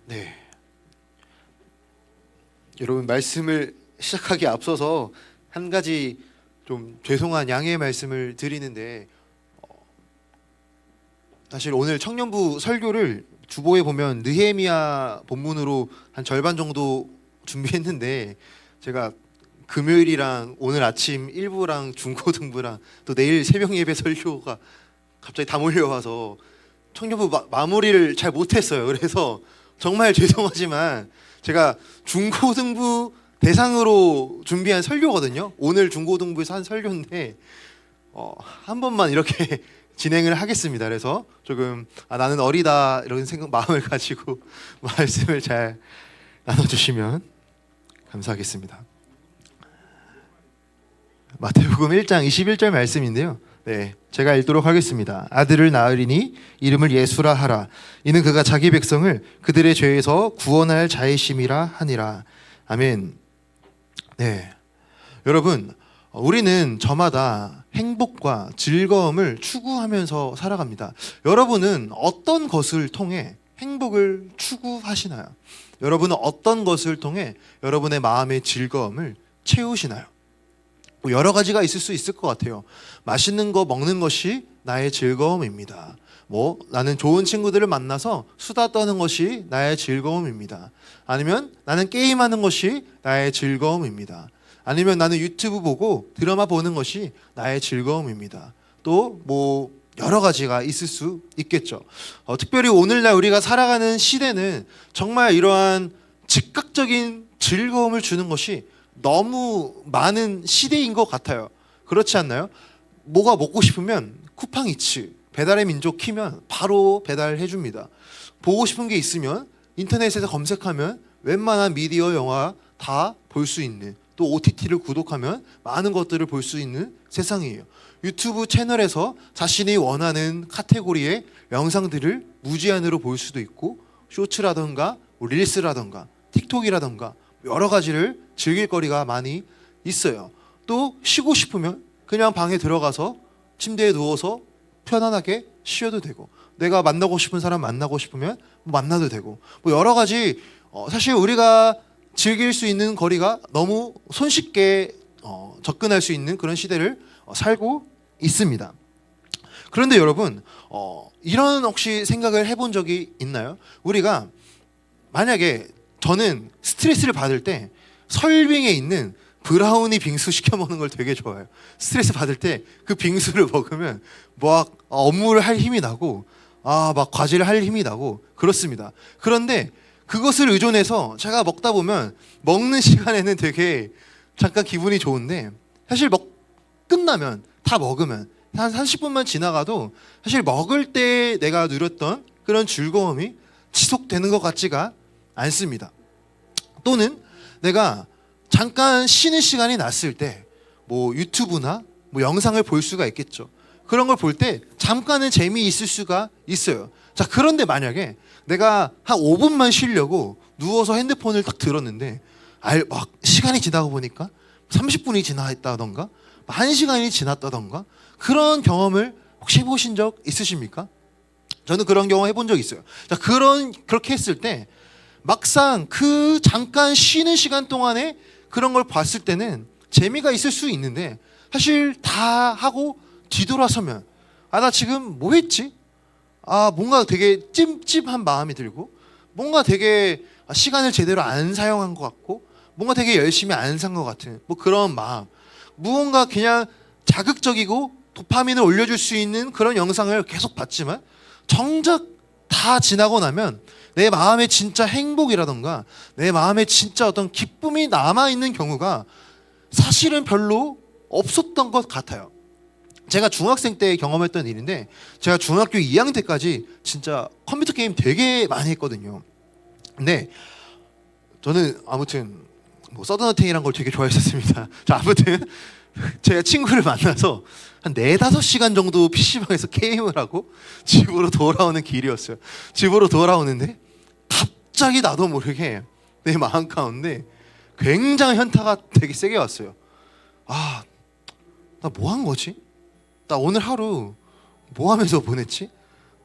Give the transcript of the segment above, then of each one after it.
네, 여러분 말씀을 시작하기에 앞서서 한 가지 좀 죄송한 양해의 말씀을 드리는데 사실 오늘 청년부 설교를 주보에 보면 느헤미야 본문으로 한 절반 정도 준비했는데 제가 금요일이랑 오늘 아침 일부랑 중고등부랑 또 내일 새벽 예배 설교가 갑자기 다 몰려와서 청년부 마무리를 잘 못했어요. 그래서 정말 죄송하지만 제가 중고등부 대상으로 준비한 설교거든요. 오늘 중고등부에서 한 설교인데 한 번만 이렇게 진행을 하겠습니다. 그래서 조금 나는 어리다 이런 생각 마음을 가지고 말씀을 잘 나눠주시면 감사하겠습니다. 마태복음 1장 21절 말씀인데요. 네, 제가 읽도록 하겠습니다. 아들을 낳으리니 이름을 예수라 하라. 이는 그가 자기 백성을 그들의 죄에서 구원할 자이심이라 하니라. 아멘. 네, 여러분, 우리는 저마다 행복과 즐거움을 추구하면서 살아갑니다. 여러분은 어떤 것을 통해 행복을 추구하시나요? 여러분은 어떤 것을 통해 여러분의 마음의 즐거움을 채우시나요? 여러 가지가 있을 수 있을 것 같아요. 맛있는 거 먹는 것이 나의 즐거움입니다. 나는 좋은 친구들을 만나서 수다 떠는 것이 나의 즐거움입니다. 아니면 나는 게임하는 것이 나의 즐거움입니다. 아니면 나는 유튜브 보고 드라마 보는 것이 나의 즐거움입니다. 또 여러 가지가 있을 수 있겠죠. 특별히 오늘날 우리가 살아가는 시대는 정말 이러한 즉각적인 즐거움을 주는 것이 너무 많은 시대인 것 같아요. 그렇지 않나요? 뭐가 먹고 싶으면 쿠팡이츠, 배달의 민족 키면 바로 배달해 줍니다. 보고 싶은 게 있으면 인터넷에서 검색하면 웬만한 미디어 영화 다 볼 수 있는, 또 OTT를 구독하면 많은 것들을 볼 수 있는 세상이에요. 유튜브 채널에서 자신이 원하는 카테고리의 영상들을 무제한으로 볼 수도 있고, 쇼츠라던가 릴스라던가 틱톡이라던가 여러 가지를 즐길 거리가 많이 있어요. 또 쉬고 싶으면 그냥 방에 들어가서 침대에 누워서 편안하게 쉬어도 되고, 내가 만나고 싶은 사람 만나고 싶으면 만나도 되고, 여러 가지 사실 우리가 즐길 수 있는 거리가 너무 손쉽게 접근할 수 있는 그런 시대를 살고 있습니다. 그런데 여러분, 이런 혹시 생각을 해본 적이 있나요? 우리가 만약에 저는 스트레스를 받을 때 설빙에 있는 브라우니 빙수 시켜 먹는 걸 되게 좋아해요. 스트레스 받을 때 그 빙수를 먹으면 막 업무를 할 힘이 나고 막 과제를 할 힘이 나고 그렇습니다. 그런데 그것을 의존해서 제가 먹다 보면 먹는 시간에는 되게 잠깐 기분이 좋은데 사실 끝나면 다 먹으면 한 30분만 지나가도 사실 먹을 때 내가 누렸던 그런 즐거움이 지속되는 것 같지가 않습니다. 또는 내가 잠깐 쉬는 시간이 났을 때 유튜브나 영상을 볼 수가 있겠죠. 그런 걸 볼 때 잠깐은 재미있을 수가 있어요. 자, 그런데 만약에 내가 한 5분만 쉬려고 누워서 핸드폰을 딱 들었는데 막 시간이 지나고 보니까 30분이 지났다던가 1시간이 지났다던가 그런 경험을 혹시 해보신 적 있으십니까? 저는 그런 경험 해본 적 있어요. 자, 그렇게 했을 때 막상 그 잠깐 쉬는 시간 동안에 그런 걸 봤을 때는 재미가 있을 수 있는데 사실 다 하고 뒤돌아서면 나 지금 뭐 했지? 뭔가 되게 찜찜한 마음이 들고 뭔가 되게 시간을 제대로 안 사용한 것 같고 뭔가 되게 열심히 안 산 것 같은 그런 마음, 무언가 그냥 자극적이고 도파민을 올려줄 수 있는 그런 영상을 계속 봤지만 정작 다 지나고 나면 내 마음에 진짜 행복이라던가 내 마음에 진짜 어떤 기쁨이 남아있는 경우가 사실은 별로 없었던 것 같아요. 제가 중학생 때 경험했던 일인데 제가 중학교 2학년 때까지 진짜 컴퓨터 게임 되게 많이 했거든요. 근데 저는 아무튼 서든어택이란 걸 되게 좋아했었습니다. 자, 아무튼 제가 친구를 만나서 한 4-5시간 정도 PC방에서 게임을 하고 집으로 돌아오는 길이었어요. 집으로 돌아오는데 갑자기 나도 모르게 내 마음 가운데 굉장히 현타가 되게 세게 왔어요. 나 뭐 한 거지? 나 오늘 하루 뭐 하면서 보냈지?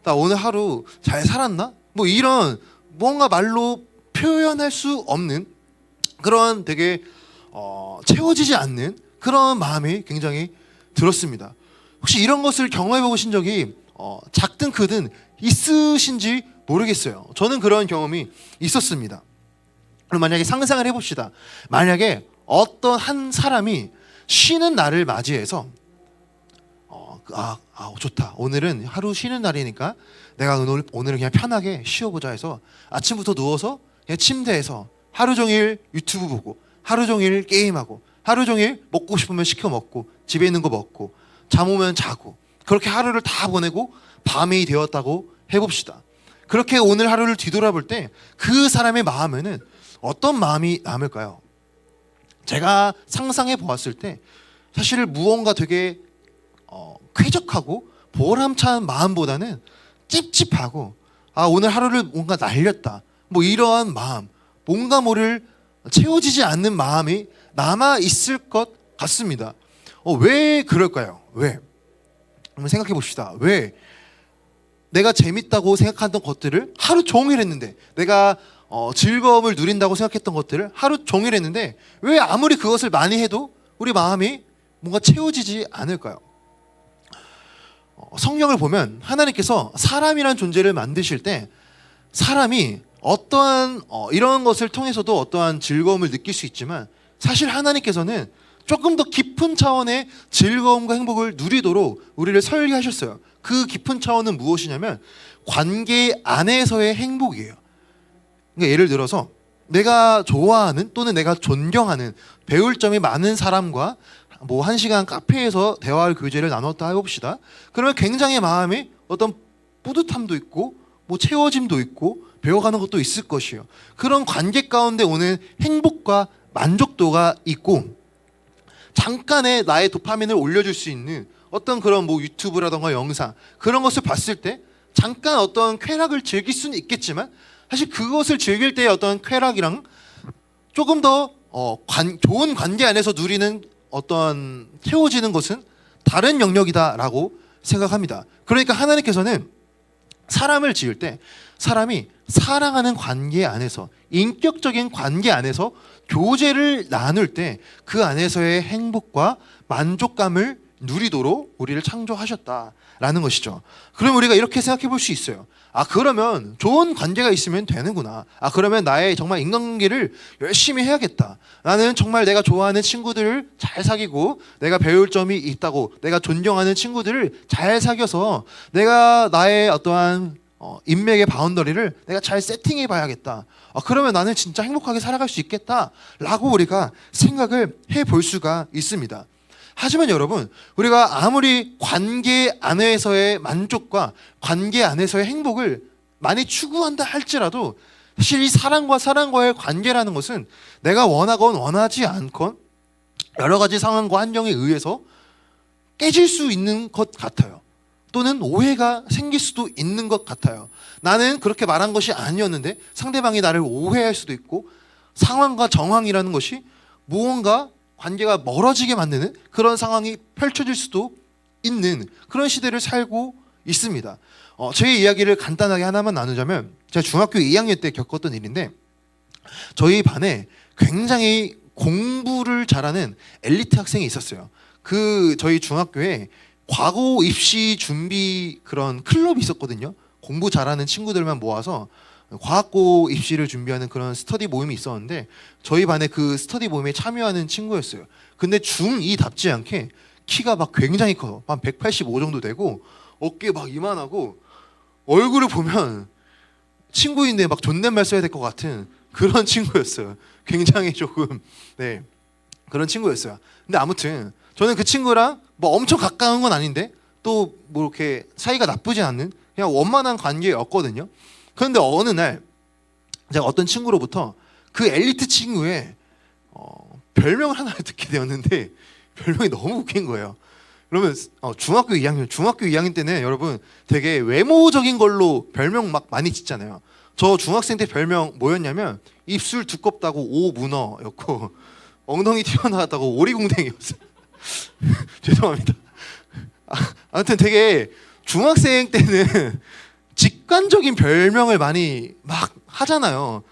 나 오늘 하루 잘 살았나? 이런 뭔가 말로 표현할 수 없는 그런 되게 채워지지 않는 그런 마음이 굉장히 들었습니다. 혹시 이런 것을 경험해 보신 적이 작든 크든 있으신지 모르겠어요. 저는 그런 경험이 있었습니다. 그럼 만약에 상상을 해봅시다. 만약에 어떤 한 사람이 쉬는 날을 맞이해서 좋다. 오늘은 하루 쉬는 날이니까 내가 오늘은 그냥 편하게 쉬어보자 해서 아침부터 누워서 그냥 침대에서 하루 종일 유튜브 보고 하루 종일 게임하고 하루 종일 먹고 싶으면 시켜 먹고 집에 있는 거 먹고 잠 오면 자고 그렇게 하루를 다 보내고 밤이 되었다고 해봅시다. 그렇게 오늘 하루를 뒤돌아볼 때 그 사람의 마음에는 어떤 마음이 남을까요? 제가 상상해 보았을 때 사실 무언가 되게 쾌적하고 보람찬 마음보다는 찝찝하고 오늘 하루를 뭔가 날렸다 뭐 이러한 마음, 뭔가 모를 채워지지 않는 마음이 남아 있을 것 같습니다. 왜 그럴까요? 왜? 한번 생각해 봅시다. 왜 내가 재밌다고 생각했던 것들을 하루 종일 했는데, 내가 즐거움을 누린다고 생각했던 것들을 하루 종일 했는데 왜 아무리 그것을 많이 해도 우리 마음이 뭔가 채워지지 않을까요? 성경을 보면 하나님께서 사람이란 존재를 만드실 때 사람이 어떠한 이런 것을 통해서도 어떠한 즐거움을 느낄 수 있지만 사실 하나님께서는 조금 더 깊은 차원의 즐거움과 행복을 누리도록 우리를 설계하셨어요. 그 깊은 차원은 무엇이냐면 관계 안에서의 행복이에요. 그러니까 예를 들어서 내가 좋아하는 또는 내가 존경하는 배울 점이 많은 사람과 뭐 1시간 카페에서 대화할 교제를 나눴다 해봅시다. 그러면 굉장히 마음에 어떤 뿌듯함도 있고 뭐 채워짐도 있고 배워가는 것도 있을 것이에요. 그런 관계 가운데 오는 행복과 만족도가 있고 잠깐의 나의 도파민을 올려줄 수 있는 어떤 그런 뭐 유튜브라던가 영상 그런 것을 봤을 때 잠깐 어떤 쾌락을 즐길 수는 있겠지만 사실 그것을 즐길 때의 어떤 쾌락이랑 조금 더 좋은 관계 안에서 누리는 어떤 채워지는 것은 다른 영역이다라고 생각합니다. 그러니까 하나님께서는 사람을 지을 때 사람이 사랑하는 관계 안에서 인격적인 관계 안에서 교제를 나눌 때 그 안에서의 행복과 만족감을 누리도록 우리를 창조하셨다라는 것이죠. 그럼 우리가 이렇게 생각해 볼 수 있어요. 그러면 좋은 관계가 있으면 되는구나. 그러면 나의 정말 인간관계를 열심히 해야겠다. 나는 정말 내가 좋아하는 친구들을 잘 사귀고 내가 배울 점이 있다고 내가 존경하는 친구들을 잘 사귀어서 내가 나의 어떠한 인맥의 바운더리를 내가 잘 세팅해 봐야겠다. 그러면 나는 진짜 행복하게 살아갈 수 있겠다라고 우리가 생각을 해볼 수가 있습니다. 하지만 여러분, 우리가 아무리 관계 안에서의 만족과 관계 안에서의 행복을 많이 추구한다 할지라도 사실 이 사람과 사람과의 관계라는 것은 내가 원하건 원하지 않건 여러 가지 상황과 환경에 의해서 깨질 수 있는 것 같아요. 또는 오해가 생길 수도 있는 것 같아요. 나는 그렇게 말한 것이 아니었는데 상대방이 나를 오해할 수도 있고 상황과 정황이라는 것이 무언가 관계가 멀어지게 만드는 그런 상황이 펼쳐질 수도 있는 그런 시대를 살고 있습니다. 제 이야기를 간단하게 하나만 나누자면 제가 중학교 2학년 때 겪었던 일인데 저희 반에 굉장히 공부를 잘하는 엘리트 학생이 있었어요. 저희 중학교에 과거 입시 준비 그런 클럽이 있었거든요. 공부 잘하는 친구들만 모아서 과학고 입시를 준비하는 그런 스터디 모임이 있었는데 저희 반에 그 스터디 모임에 참여하는 친구였어요. 근데 중2답지 않게 키가 막 굉장히 커요. 한 185 정도 되고 어깨 막 이만하고 얼굴을 보면 친구인데 막 존댓말 써야 될 것 같은 그런 친구였어요. 굉장히 조금 그런 친구였어요. 근데 아무튼 저는 그 친구랑 뭐 엄청 가까운 건 아닌데 또 뭐 이렇게 사이가 나쁘지 않는 그냥 원만한 관계였거든요. 그런데 어느 날 제가 어떤 친구로부터 그 엘리트 친구의 별명을 하나 듣게 되었는데 별명이 너무 웃긴 거예요. 그러면 중학교 2학년 때는 여러분 되게 외모적인 걸로 별명 막 많이 짓잖아요. 저 중학생 때 별명 뭐였냐면 입술 두껍다고 오문어였고 엉덩이 튀어나왔다고 오리궁뎅이였어요. 죄송합니다. 아무튼 되게 중학생 때는 직관적인 별명을 많이 막 하잖아요.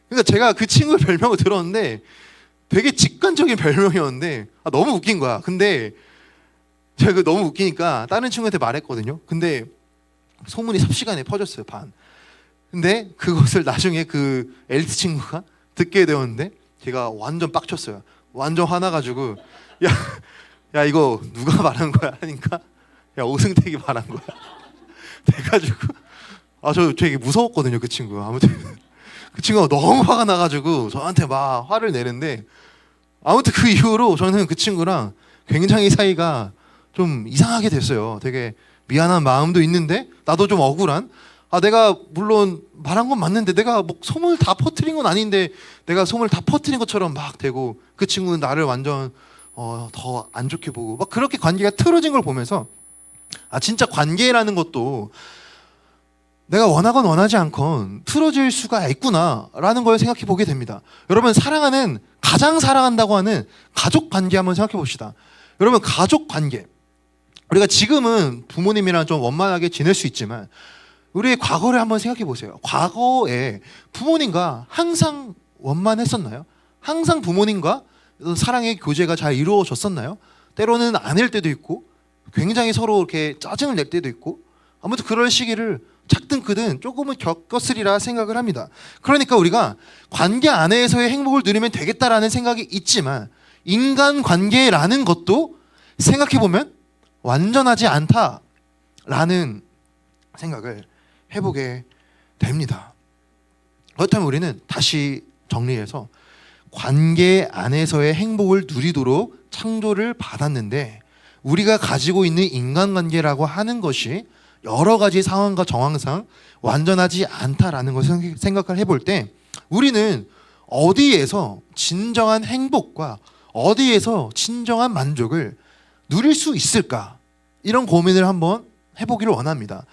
그러니까 제가 그 친구의 별명을 들었는데 되게 직관적인 별명이었는데 너무 웃긴 거야. 근데 제가 그 너무 웃기니까 다른 친구한테 말했거든요. 근데 소문이 삽시간에 퍼졌어요. 반. 근데 그것을 나중에 그 엘리트 친구가 듣게 되었는데 제가 완전 빡쳤어요. 완전 화나가지고 야 이거 누가 말한 거야 하니까 야 오승택이 말한 거야. 돼가지고 저 되게 무서웠거든요. 그 친구. 아무튼 그 친구가 너무 화가 나가지고 저한테 막 화를 내는데 아무튼 그 이후로 저는 그 친구랑 굉장히 사이가 좀 이상하게 됐어요. 되게 미안한 마음도 있는데 나도 좀 억울한. 내가 물론 말한 건 맞는데 내가 뭐 소문을 다 퍼뜨린 건 아닌데 내가 소문을 다 퍼뜨린 것처럼 막 되고 그 친구는 나를 완전 더 안 좋게 보고 막 그렇게 관계가 틀어진 걸 보면서 진짜 관계라는 것도 내가 원하건 원하지 않건 틀어질 수가 있구나라는 걸 생각해 보게 됩니다. 여러분 가장 사랑한다고 하는 가족 관계 한번 생각해 봅시다. 여러분 가족 관계 우리가 지금은 부모님이랑 좀 원만하게 지낼 수 있지만 우리의 과거를 한번 생각해 보세요. 과거에 부모님과 항상 원만했었나요? 항상 부모님과 사랑의 교제가 잘 이루어졌었나요? 때로는 아닐 때도 있고 굉장히 서로 이렇게 짜증을 낼 때도 있고 아무튼 그럴 시기를 작든 크든 조금은 겪었으리라 생각을 합니다. 그러니까 우리가 관계 안에서의 행복을 누리면 되겠다라는 생각이 있지만 인간관계라는 것도 생각해보면 완전하지 않다라는 생각을 해보게 됩니다. 그렇다면 우리는 다시 정리해서 관계 안에서의 행복을 누리도록 창조를 받았는데 우리가 가지고 있는 인간관계라고 하는 것이 여러 가지 상황과 정황상 완전하지 않다라는 것을 생각을 해볼 때 우리는 어디에서 진정한 행복과 어디에서 진정한 만족을 누릴 수 있을까? 이런 고민을 한번 해보기를 원합니다.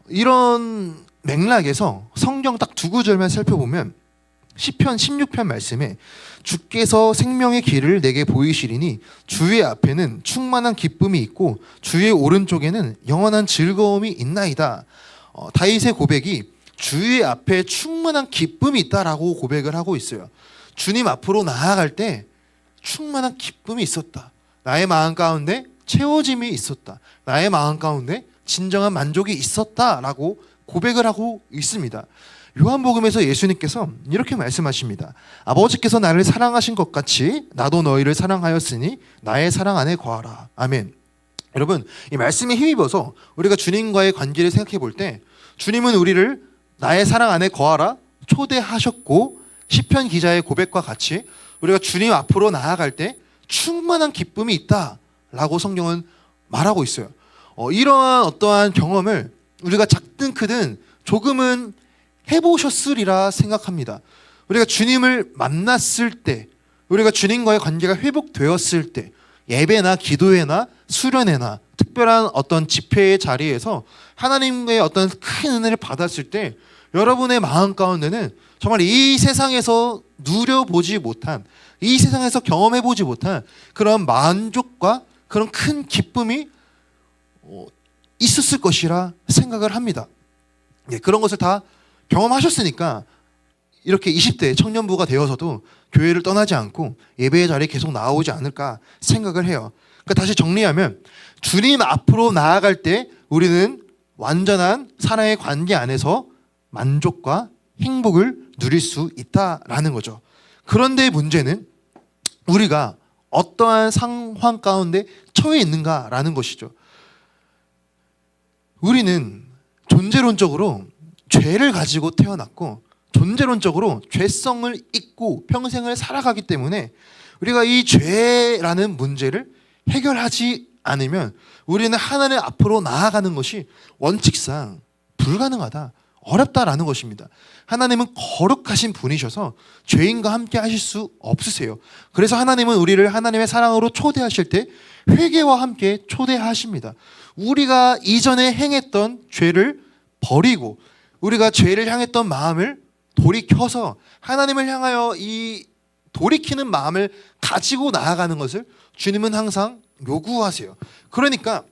이런 맥락에서 성경 딱 두 구절만 살펴보면 시편 16편 말씀에 주께서 생명의 길을 내게 보이시리니 주의 앞에는 충만한 기쁨이 있고 주의 오른쪽에는 영원한 즐거움이 있나이다. 다윗의 고백이 주의 앞에 충만한 기쁨이 있다라고 고백을 하고 있어요. 주님 앞으로 나아갈 때 충만한 기쁨이 있었다. 나의 마음 가운데 채워짐이 있었다. 나의 마음 가운데 진정한 만족이 있었다라고 고백을 하고 있습니다. 요한복음에서 예수님께서 이렇게 말씀하십니다. 아버지께서 나를 사랑하신 것 같이 나도 너희를 사랑하였으니 나의 사랑 안에 거하라. 아멘. 여러분 이 말씀에 힘입어서 우리가 주님과의 관계를 생각해 볼 때 주님은 우리를 나의 사랑 안에 거하라 초대하셨고 시편 기자의 고백과 같이 우리가 주님 앞으로 나아갈 때 충만한 기쁨이 있다라고 성경은 말하고 있어요. 이러한 어떠한 경험을 우리가 작든 크든 조금은 해보셨으리라 생각합니다. 우리가 주님을 만났을 때 우리가 주님과의 관계가 회복되었을 때 예배나 기도회나 수련회나 특별한 어떤 집회의 자리에서 하나님의 어떤 큰 은혜를 받았을 때 여러분의 마음 가운데는 정말 이 세상에서 누려보지 못한 이 세상에서 경험해보지 못한 그런 만족과 그런 큰 기쁨이 있었을 것이라 생각을 합니다. 그런 것을 다 경험하셨으니까 이렇게 20대 청년부가 되어서도 교회를 떠나지 않고 예배의 자리에 계속 나오지 않을까 생각을 해요. 그러니까 다시 정리하면 주님 앞으로 나아갈 때 우리는 완전한 사랑의 관계 안에서 만족과 행복을 누릴 수 있다라는 거죠. 그런데 문제는 우리가 어떠한 상황 가운데 처해 있는가라는 것이죠. 우리는 존재론적으로 죄를 가지고 태어났고 존재론적으로 죄성을 잊고 평생을 살아가기 때문에 우리가 이 죄라는 문제를 해결하지 않으면 우리는 하나님 앞으로 나아가는 것이 원칙상 불가능하다, 어렵다라는 것입니다. 하나님은 거룩하신 분이셔서 죄인과 함께 하실 수 없으세요. 그래서 하나님은 우리를 하나님의 사랑으로 초대하실 때 회개와 함께 초대하십니다. 우리가 이전에 행했던 죄를 버리고 우리가 죄를 향했던 마음을 돌이켜서 하나님을 향하여 이 돌이키는 마음을 가지고 나아가는 것을 주님은 항상 요구하세요. 그러니까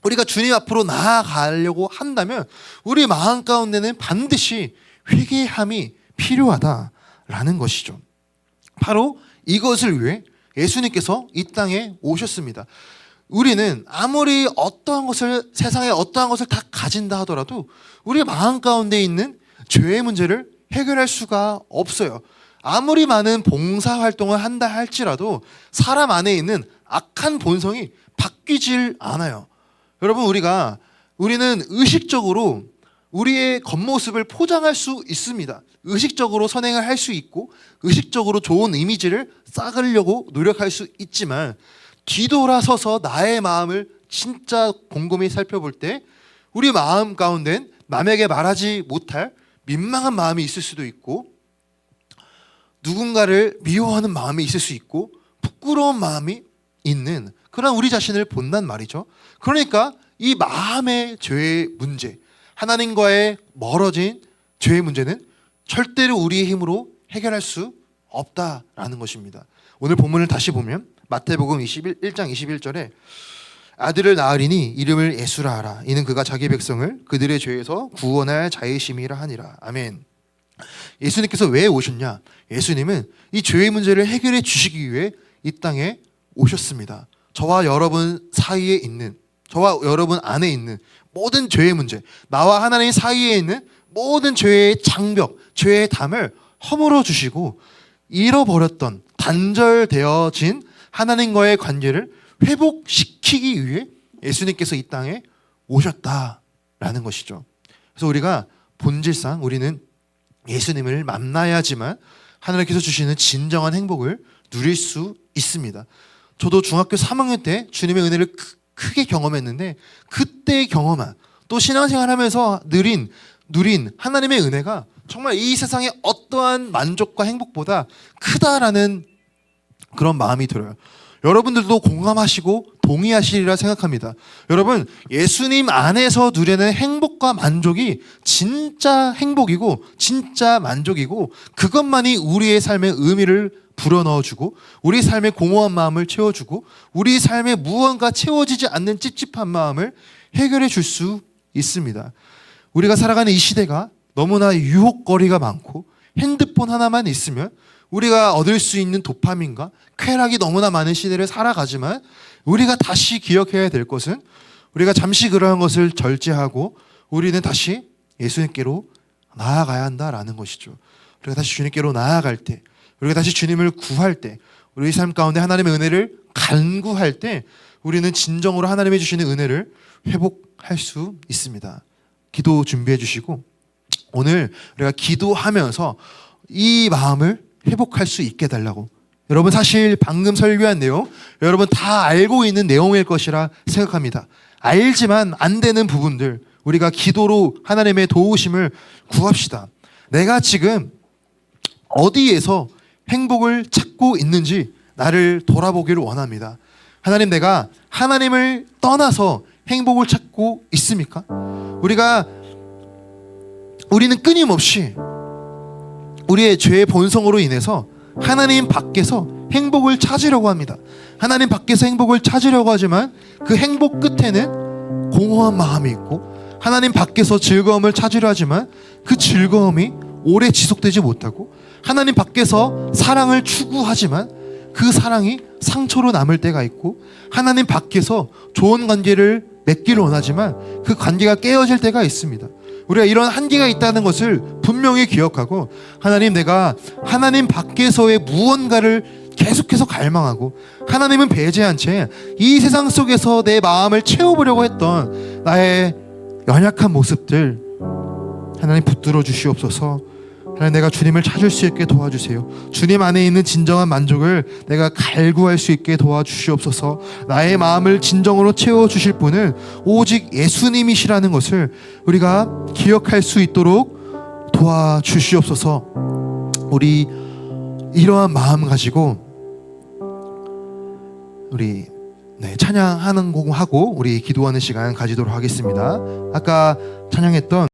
우리가 주님 앞으로 나아가려고 한다면 우리 마음 가운데는 반드시 회개함이 필요하다라는 것이죠. 바로 이것을 위해 예수님께서 이 땅에 오셨습니다. 우리는 아무리 어떠한 것을, 세상에 어떠한 것을 다 가진다 하더라도 우리 마음 가운데 있는 죄의 문제를 해결할 수가 없어요. 아무리 많은 봉사활동을 한다 할지라도 사람 안에 있는 악한 본성이 바뀌질 않아요. 여러분, 우리는 의식적으로 우리의 겉모습을 포장할 수 있습니다. 의식적으로 선행을 할 수 있고 의식적으로 좋은 이미지를 쌓으려고 노력할 수 있지만, 뒤돌아서서 나의 마음을 진짜 곰곰이 살펴볼 때 우리 마음 가운데는 남에게 말하지 못할 민망한 마음이 있을 수도 있고, 누군가를 미워하는 마음이 있을 수 있고, 부끄러운 마음이 있는 그런 우리 자신을 본단 말이죠. 그러니까 이 마음의 죄의 문제, 하나님과의 멀어진 죄의 문제는 절대로 우리의 힘으로 해결할 수 없다라는 것입니다. 오늘 본문을 다시 보면 마태복음 1장 21절에 아들을 낳으리니 이름을 예수라 하라. 이는 그가 자기 백성을 그들의 죄에서 구원할 자의심이라 하니라. 아멘. 예수님께서 왜 오셨냐? 예수님은 이 죄의 문제를 해결해 주시기 위해 이 땅에 오셨습니다. 저와 여러분 사이에 있는, 저와 여러분 안에 있는 모든 죄의 문제, 나와 하나님 사이에 있는 모든 죄의 장벽, 죄의 담을 허물어 주시고 잃어버렸던, 단절되어진 하나님과의 관계를 회복시키기 위해 예수님께서 이 땅에 오셨다라는 것이죠. 그래서 우리가 본질상 우리는 예수님을 만나야지만 하나님께서 주시는 진정한 행복을 누릴 수 있습니다. 저도 중학교 3학년 때 주님의 은혜를 크게 경험했는데, 그때 경험한, 또 신앙생활하면서 누린 하나님의 은혜가 정말 이 세상의 어떠한 만족과 행복보다 크다라는 그런 마음이 들어요. 여러분들도 공감하시고 동의하시리라 생각합니다. 여러분, 예수님 안에서 누리는 행복과 만족이 진짜 행복이고 진짜 만족이고, 그것만이 우리의 삶의 의미를 불어넣어주고 우리 삶의 공허한 마음을 채워주고 우리 삶에 무언가 채워지지 않는 찝찝한 마음을 해결해 줄 수 있습니다. 우리가 살아가는 이 시대가 너무나 유혹거리가 많고 핸드폰 하나만 있으면 우리가 얻을 수 있는 도파민과 쾌락이 너무나 많은 시대를 살아가지만, 우리가 다시 기억해야 될 것은 우리가 잠시 그러한 것을 절제하고 우리는 다시 예수님께로 나아가야 한다라는 것이죠. 우리가 다시 주님께로 나아갈 때, 우리가 다시 주님을 구할 때, 우리 삶 가운데 하나님의 은혜를 간구할 때 우리는 진정으로 하나님이 주시는 은혜를 회복할 수 있습니다. 기도 준비해 주시고 오늘 우리가 기도하면서 이 마음을 회복할 수 있게 해달라고. 여러분, 사실 방금 설교한 내용 여러분 다 알고 있는 내용일 것이라 생각합니다. 알지만 안 되는 부분들 우리가 기도로 하나님의 도우심을 구합시다. 내가 지금 어디에서 행복을 찾고 있는지 나를 돌아보기를 원합니다. 하나님, 내가 하나님을 떠나서 행복을 찾고 있습니까? 우리는 끊임없이 우리의 죄의 본성으로 인해서 하나님 밖에서 행복을 찾으려고 합니다. 하나님 밖에서 행복을 찾으려고 하지만 그 행복 끝에는 공허한 마음이 있고, 하나님 밖에서 즐거움을 찾으려 하지만 그 즐거움이 오래 지속되지 못하고, 하나님 밖에서 사랑을 추구하지만 그 사랑이 상처로 남을 때가 있고, 하나님 밖에서 좋은 관계를 맺기를 원하지만 그 관계가 깨어질 때가 있습니다. 우리가 이런 한계가 있다는 것을 분명히 기억하고, 하나님, 내가 하나님 밖에서의 무언가를 계속해서 갈망하고 하나님은 배제한 채 이 세상 속에서 내 마음을 채워보려고 했던 나의 연약한 모습들 하나님 붙들어 주시옵소서. 하나님, 내가 주님을 찾을 수 있게 도와주세요. 주님 안에 있는 진정한 만족을 내가 갈구할 수 있게 도와주시옵소서. 나의 마음을 진정으로 채워주실 분은 오직 예수님이시라는 것을 우리가 기억할 수 있도록 도와주시옵소서. 우리 이러한 마음 가지고 우리 찬양하는 곡 하고 우리 기도하는 시간 가지도록 하겠습니다. 아까 찬양했던